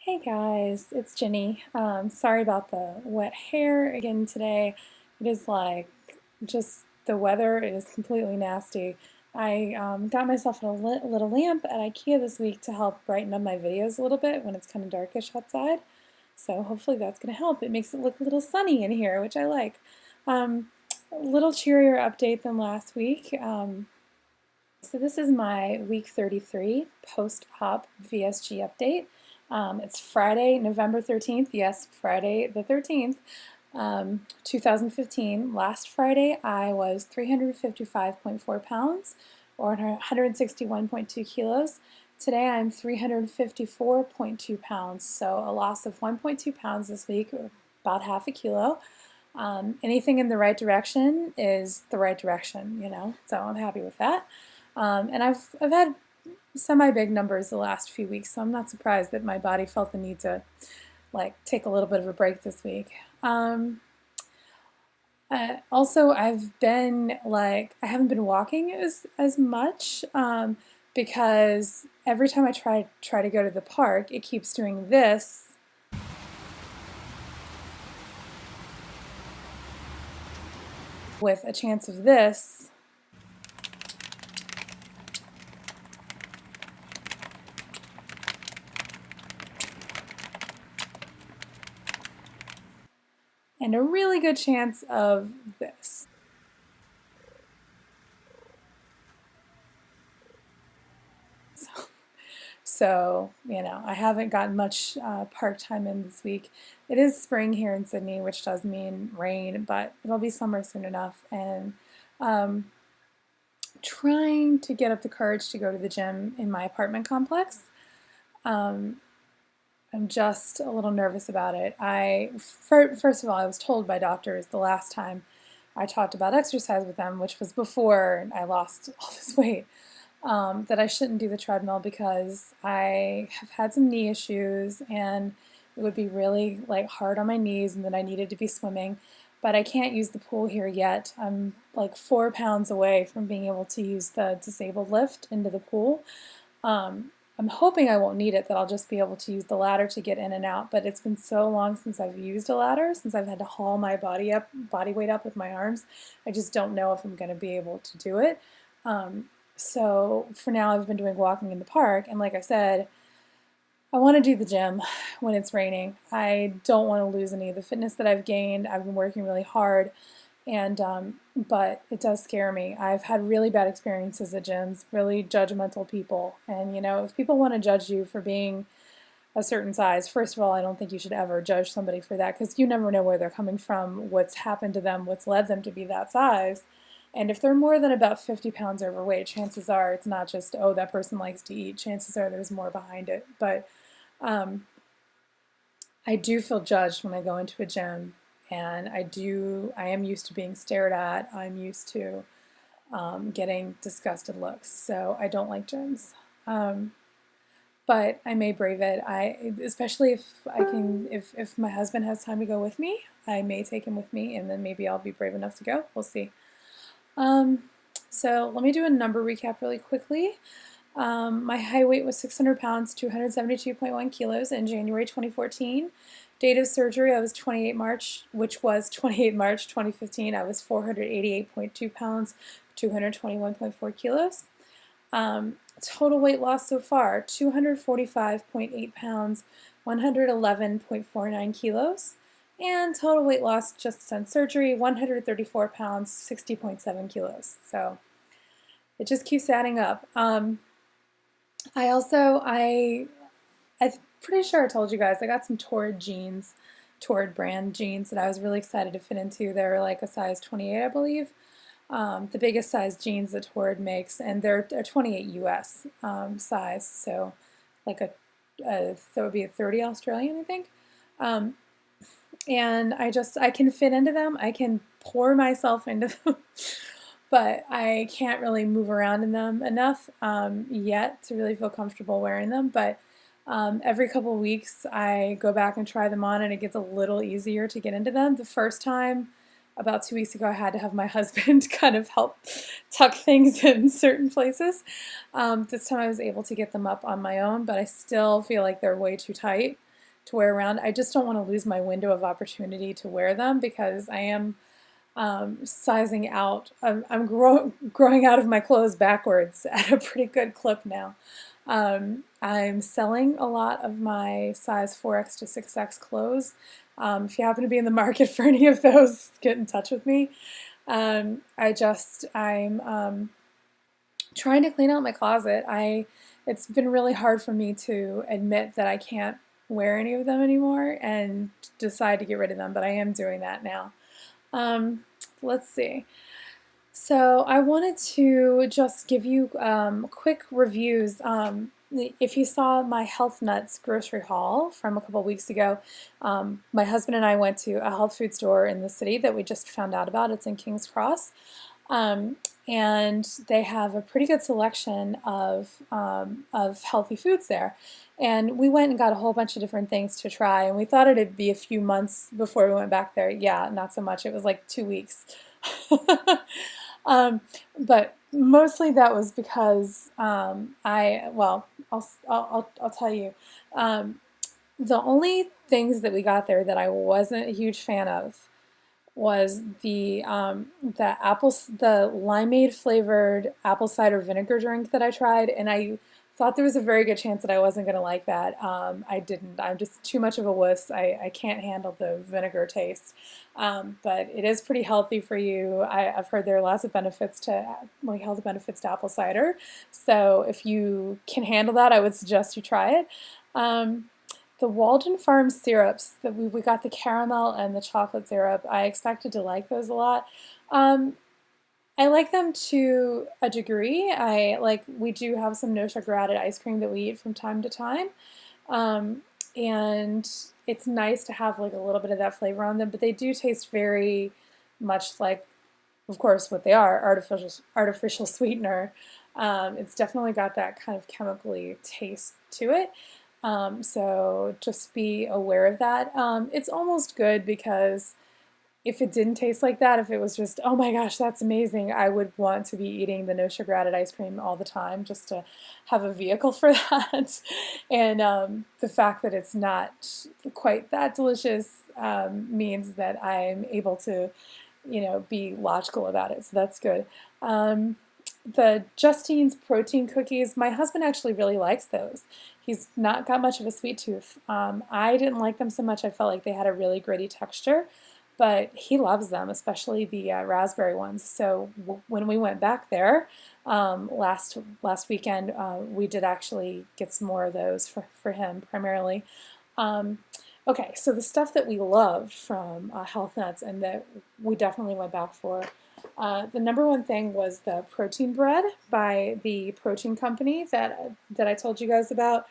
Hey guys, it's Ginny. Sorry about the wet hair again today. It is like just the weather is completely nasty. I got myself a little lamp at IKEA this week to help brighten up my videos a little bit when it's kind of darkish outside. So hopefully that's going to help. It makes it look a little sunny in here, which I like. A little cheerier update than last week. So this is my week 33 post-op VSG update. It's Friday, November 13th. Yes, Friday the 13th, 2015. Last Friday I was 355.4 pounds or 161.2 kilos. Today I'm 354.2 pounds, so a loss of 1.2 pounds this week, about half a kilo. Anything in the right direction is the right direction, so I'm happy with that. And I've had semi-big numbers the last few weeks, so I'm not surprised that my body felt the need to take a little bit of a break this week. Also, I've been I haven't been walking as much because every time I try to go to the park, it keeps doing this. With a chance of this. And a really good chance of this. So, I haven't gotten much park time in this week. It is spring here in Sydney, which does mean rain, but it'll be summer soon enough. And trying to get up the courage to go to the gym in my apartment complex. I'm just a little nervous about it. First of all, I was told by doctors the last time I talked about exercise with them, which was before I lost all this weight, that I shouldn't do the treadmill because I have had some knee issues and it would be really hard on my knees and that I needed to be swimming. But I can't use the pool here yet. I'm 4 pounds away from being able to use the disabled lift into the pool. I'm hoping I won't need it, that I'll just be able to use the ladder to get in and out, but it's been so long since I've used a ladder, since I've had to haul my body weight up with my arms. I just don't know if I'm going to be able to do it. So for now I've been doing walking in the park, and like I said, I want to do the gym when it's raining. I don't want to lose any of the fitness that I've gained. I've been working really hard, and but it does scare me. I've had really bad experiences at gyms, really judgmental people, and if people want to judge you for being a certain size, first of all, I don't think you should ever judge somebody for that because you never know where they're coming from, what's happened to them, what's led them to be that size. And if they're more than about 50 pounds overweight, chances are it's not just, oh, that person likes to eat. Chances are there's more behind it. But I do feel judged when I go into a gym, and I am used to being stared at. I'm used to getting disgusted looks, so I don't like gyms. But I may brave it. Especially if my husband has time to go with me, I may take him with me, and then maybe I'll be brave enough to go. We'll see. So let me do a number recap really quickly. My height weight was 600 pounds, 272.1 kilos in January 2014. Date of surgery, I was 28 March, which was 28 March 2015. I was 488.2 pounds, 221.4 kilos. Total weight loss so far, 245.8 pounds, 111.49 kilos. And total weight loss just since surgery, 134 pounds, 60.7 kilos. So it just keeps adding up. I'm pretty sure I told you guys I got some Torrid jeans, Torrid brand jeans that I was really excited to fit into. They're like a size 28, I believe. The biggest size jeans that Torrid makes, and they're a 28 US size, so that would be a 30 Australian, I think. And I can fit into them. I can pour myself into them, but I can't really move around in them enough yet to really feel comfortable wearing them. But every couple of weeks I go back and try them on, and it gets a little easier to get into them. The first time, about 2 weeks ago, I had to have my husband kind of help tuck things in certain places. This time I was able to get them up on my own, but I still feel like they're way too tight. to wear around. I just don't want to lose my window of opportunity to wear them because I am sizing out. I'm growing out of my clothes backwards at a pretty good clip now. I'm selling a lot of my size 4X to 6X clothes. If you happen to be in the market for any of those, get in touch with me. I'm trying to clean out my closet. It's been really hard for me to admit that I can't wear any of them anymore and decide to get rid of them, but I am doing that now. Let's see. So I wanted to just give you quick reviews. If you saw my Health Nuts grocery haul from a couple weeks ago, my husband and I went to a health food store in the city that we just found out about. It's in King's Cross. And they have a pretty good selection of healthy foods there. And we went and got a whole bunch of different things to try, and we thought it'd be a few months before we went back there. Yeah, not so much. It was like 2 weeks. But mostly that was because I'll tell you. The only things that we got there that I wasn't a huge fan of was the limeade flavored apple cider vinegar drink that I tried, and I thought there was a very good chance that I wasn't going to like that. I didn't. I'm just too much of a wuss. I can't handle the vinegar taste. But it is pretty healthy for you. I've heard there are lots of benefits health benefits to apple cider. So if you can handle that, I would suggest you try it. The Walden Farms syrups, that we got the caramel and the chocolate syrup. I expected to like those a lot. I like them to a degree. We do have some no sugar added ice cream that we eat from time to time. And it's nice to have like a little bit of that flavor on them, but they do taste very much like, of course, what they are, artificial sweetener. It's definitely got that kind of chemically taste to it. So just be aware of that. It's almost good because if it didn't taste like that, if it was just, oh my gosh, that's amazing, I would want to be eating the no sugar added ice cream all the time just to have a vehicle for that. And the fact that it's not quite that delicious means that I'm able to, be logical about it. So that's good. The Justine's protein cookies, my husband actually really likes those. He's not got much of a sweet tooth. I didn't like them so much. I felt like they had a really gritty texture, but he loves them, especially the raspberry ones. So when we went back there last weekend, we did actually get some more of those for him primarily. Okay, so the stuff that we loved from Health Nuts and that we definitely went back for. The number one thing was the protein bread by the protein company that I told you guys about.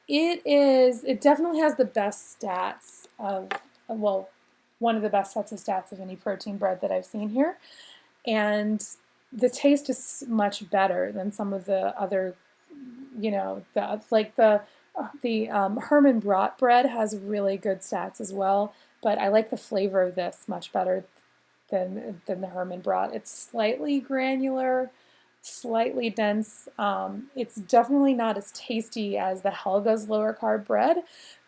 It definitely has the best stats of, well, one of the best sets of stats of any protein bread that I've seen here. And the taste is much better than some of the other, the Herman Brat bread has really good stats as well, but I like the flavor of this much better than the Herman Brat. It's slightly granular, slightly dense. It's definitely not as tasty as the Helga's lower carb bread,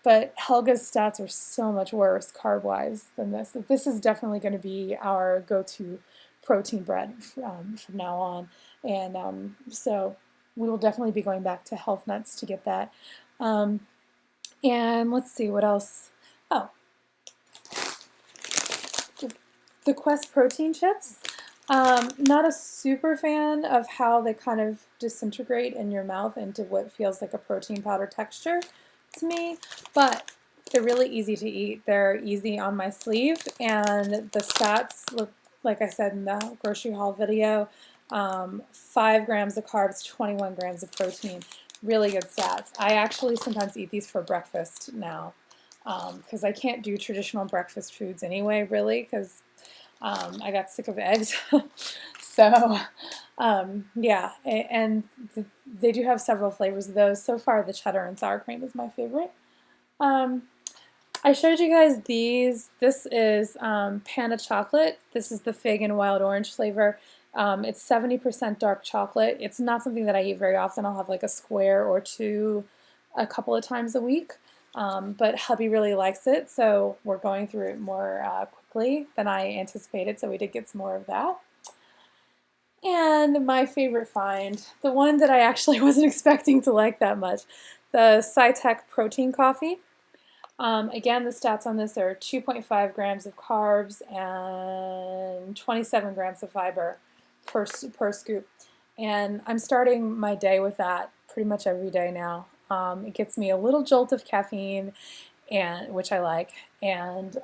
but Helga's stats are so much worse carb-wise than this. This is definitely going to be our go-to protein bread from now on, and so we will definitely be going back to Health Nuts to get that. And let's see what else. Oh, the Quest protein chips. Not a super fan of how they kind of disintegrate in your mouth into what feels like a protein powder texture to me, but they're really easy to eat. They're easy on my sleeve, and the stats look, like I said in the grocery haul video, 5 grams of carbs, 21 grams of protein. Really good stats. I actually sometimes eat these for breakfast now because I can't do traditional breakfast foods anyway, really, because I got sick of eggs. So, yeah, and they do have several flavors of those. So far, the cheddar and sour cream is my favorite. I showed you guys these. This is Panda chocolate. This is the fig and wild orange flavor. It's 70% dark chocolate. It's not something that I eat very often. I'll have like a square or two a couple of times a week. but hubby really likes it, so we're going through it more quickly than I anticipated, so we did get some more of that. And my favorite find, the one that I actually wasn't expecting to like that much, the Cytec protein coffee. Again, the stats on this are 2.5 grams of carbs and 27 grams of fiber per scoop. And I'm starting my day with that pretty much every day now. It gets me a little jolt of caffeine, and which I like, and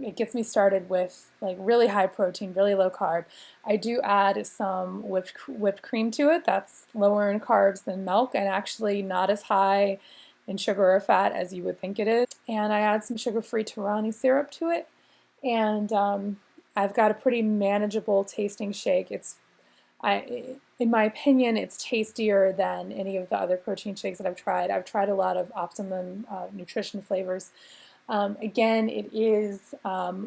it gets me started with like really high protein, really low carb. I do add some whipped cream to it. That's lower in carbs than milk, and actually not as high in sugar or fat as you would think it is. And I add some sugar-free Torani syrup to it, and I've got a pretty manageable tasting shake. In my opinion, it's tastier than any of the other protein shakes that I've tried. I've tried a lot of Optimum nutrition flavors. Again, it is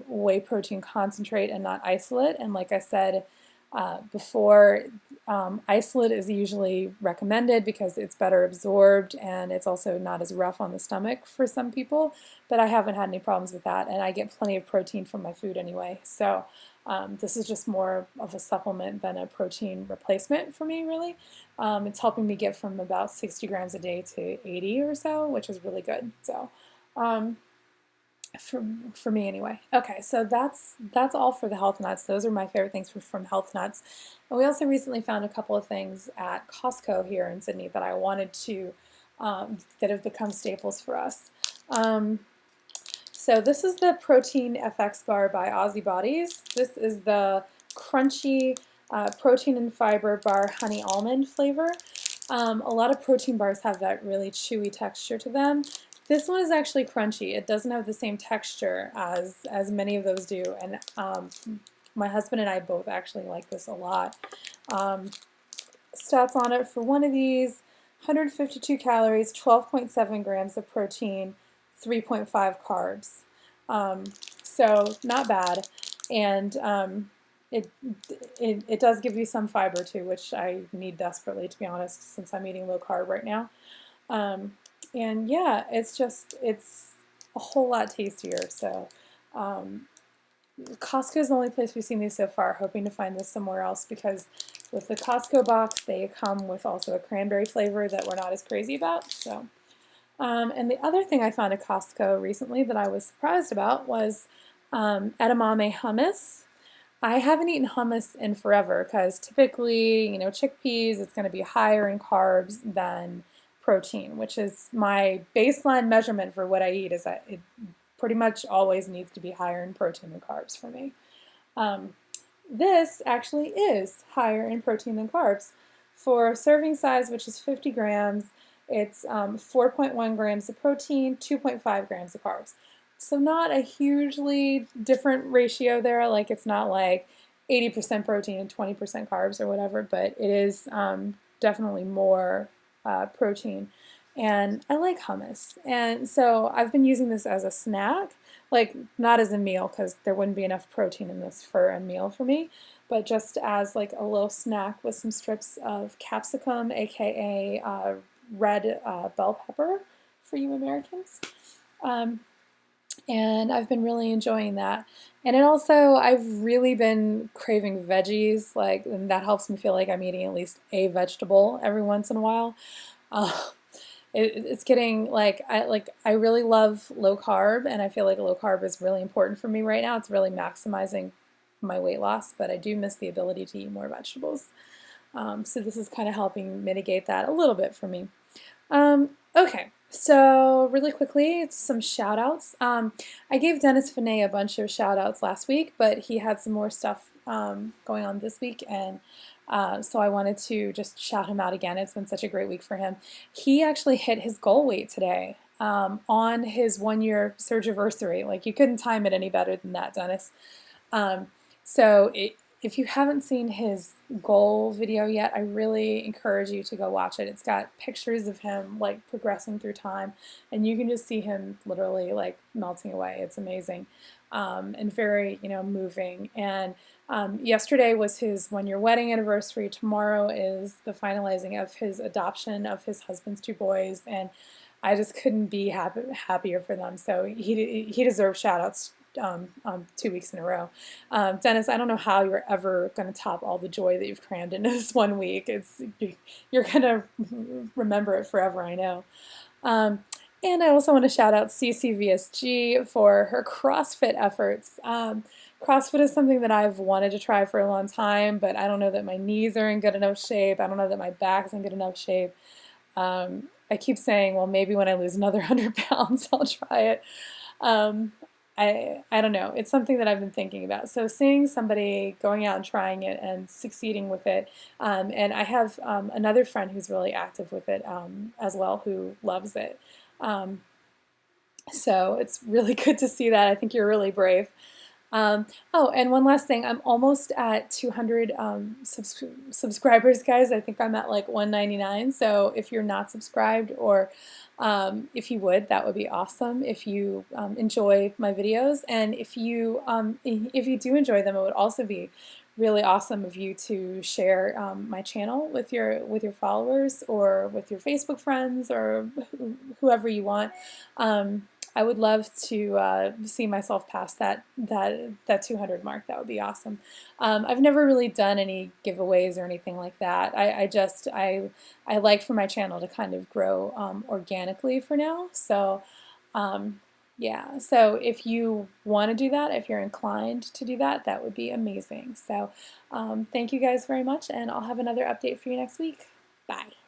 whey protein concentrate and not isolate. And like I said before, isolate is usually recommended because it's better absorbed and it's also not as rough on the stomach for some people. But I haven't had any problems with that, and I get plenty of protein from my food anyway. So this is just more of a supplement than a protein replacement for me, really. It's helping me get from about 60 grams a day to 80 or so, which is really good. So for me anyway. Okay, so that's all for the health nuts. Those are my favorite things from health nuts. And we also recently found a couple of things at Costco here in Sydney that I wanted to, that have become staples for us. So this is the Protein FX bar by Aussie Bodies. This is the crunchy protein and fiber bar honey almond flavor. A lot of protein bars have that really chewy texture to them. This one is actually crunchy. It doesn't have the same texture as many of those do, and my husband and I both actually like this a lot. Stats on it for one of these: 152 calories, 12.7 grams of protein, 3.5 carbs. So not bad, and it does give you some fiber too, which I need desperately, to be honest, since I'm eating low carb right now. And yeah, it's a whole lot tastier. So Costco is the only place we've seen these so far, hoping to find this somewhere else, because with the Costco box, they come with also a cranberry flavor that we're not as crazy about. So, and the other thing I found at Costco recently that I was surprised about was edamame hummus. I haven't eaten hummus in forever because typically, you know, chickpeas, it's going to be higher in carbs than protein, which is my baseline measurement for what I eat, is that it pretty much always needs to be higher in protein than carbs for me. This actually is higher in protein than carbs. For serving size, which is 50 grams, it's 4.1 grams of protein, 2.5 grams of carbs. So not a hugely different ratio there. Like, it's not like 80% protein and 20% carbs or whatever, but it is definitely more protein. And I like hummus, and so I've been using this as a snack, like not as a meal because there wouldn't be enough protein in this for a meal for me, but just as like a little snack with some strips of capsicum, aka red bell pepper for you Americans. And I've been really enjoying that. And it also, I've really been craving veggies, like, and that helps me feel like I'm eating at least a vegetable every once in a while. It's getting like I really love low carb, and I feel like low carb is really important for me right now. It's really maximizing my weight loss, but I do miss the ability to eat more vegetables. So this is kind of helping mitigate that a little bit for me. Okay, so really quickly, some shout outs. I gave Dennis Finet a bunch of shout outs last week, but he had some more stuff going on this week, and so I wanted to just shout him out again. It's been such a great week for him. He actually hit his goal weight today on his 1-year surgiversary. Like, you couldn't time it any better than that, Dennis. If you haven't seen his goal video yet, I really encourage you to go watch it. It's got pictures of him like progressing through time, and you can just see him literally like melting away. It's amazing and very, moving. And yesterday was his 1-year wedding anniversary. Tomorrow is the finalizing of his adoption of his husband's 2 boys, and I just couldn't be happier for them. So he deserves shout outs 2 weeks in a row. Dennis, I don't know how you're ever going to top all the joy that you've crammed into this 1 week. You're going to remember it forever, I know. And I also want to shout out VSG for her CrossFit efforts. CrossFit is something that I've wanted to try for a long time, but I don't know that my knees are in good enough shape. I don't know that my back's in good enough shape. I keep saying, well, maybe when I lose another 100 pounds, I'll try it. I don't know. It's something that I've been thinking about. So seeing somebody going out and trying it and succeeding with it, and I have another friend who's really active with it as well, who loves it. So it's really good to see that. I think you're really brave. Oh, and one last thing. I'm almost at 200 subscribers, guys. I think I'm at like 199. So if you're not subscribed, or if you would, that would be awesome. If you enjoy my videos, and if you do enjoy them, it would also be really awesome of you to share my channel with your followers, or with your Facebook friends, or whoever you want. I would love to see myself past that 200 mark. That would be awesome. I've never really done any giveaways or anything like that. I like for my channel to kind of grow organically for now. So yeah, so if you want to do that, if you're inclined to do that, that would be amazing. So thank you guys very much, and I'll have another update for you next week. Bye.